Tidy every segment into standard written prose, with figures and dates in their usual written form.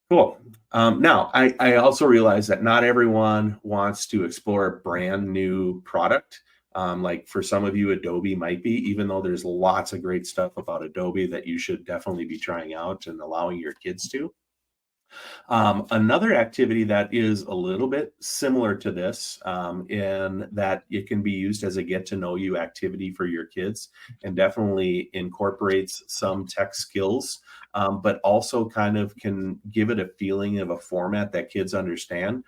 Cool. Now, I also realize that not everyone wants to explore a brand new product. Like for some of you, Adobe might be, even though there's lots of great stuff about Adobe that you should definitely be trying out and allowing your kids to. Another activity that is a little bit similar to this, in that it can be used as a get to know you activity for your kids and definitely incorporates some tech skills, but also kind of can give it a feeling of a format that kids understand,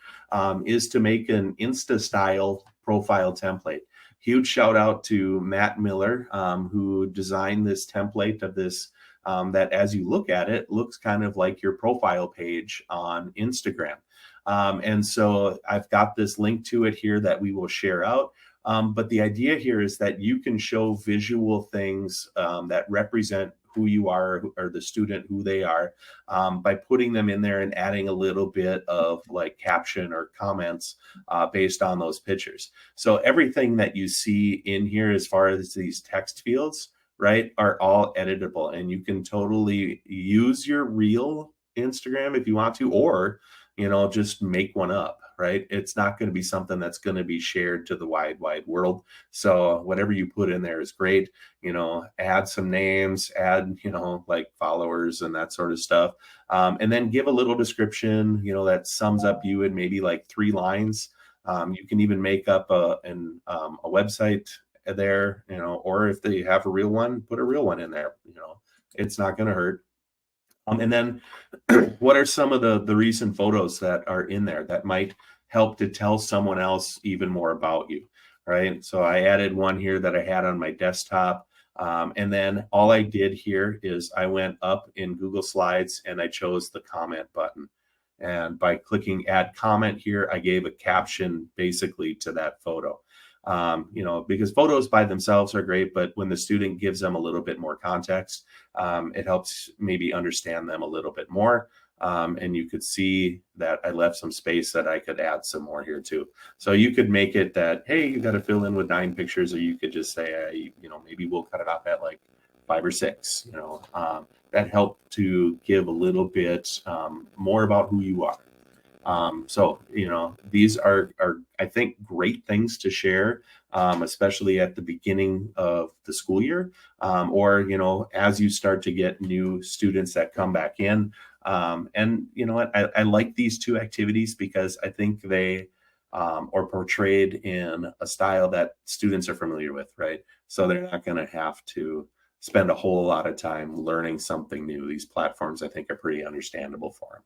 is to make an Insta style profile template. Huge shout out to Matt Miller, who designed this template of this, that as you look at it, looks kind of like your profile page on Instagram. And so I've got this link to it here that we will share out. But the idea here is that you can show visual things, that represent who you are or the student, who they are, by putting them in there and adding a little bit of like caption or comments, based on those pictures. So everything that you see in here as far as these text fields, right, are all editable, and you can totally use your real Instagram if you want to, or just make one up, right? It's not going to be something that's going to be shared to the wide world. So whatever you put in there is great. Add some names, add like followers and that sort of stuff, and then give a little description that sums up you in maybe like 3 lines. You can even make up a website there, or if they have a real one, put a real one in there. It's not going to hurt. And then what are some of the recent photos that are in there that might help to tell someone else even more about you, right? So I added one here that I had on my desktop. And then all I did here is I went up in Google Slides and I chose the comment button. And by clicking add comment here, I gave a caption basically to that photo. Because photos by themselves are great, but when the student gives them a little bit more context, it helps maybe understand them a little bit more. And you could see that I left some space that I could add some more here too. So you could make it that, hey, you got to fill in with 9 pictures, or you could just say, maybe we'll cut it off at like 5 or 6, that help to give a little bit, more about who you are. So, these are, I think, great things to share, especially at the beginning of the school year, or, as you start to get new students that come back in. And you know what, I like these 2 activities because I think they, are portrayed in a style that students are familiar with, right? So they're not going to have to spend a whole lot of time learning something new. These platforms, I think, are pretty understandable for them.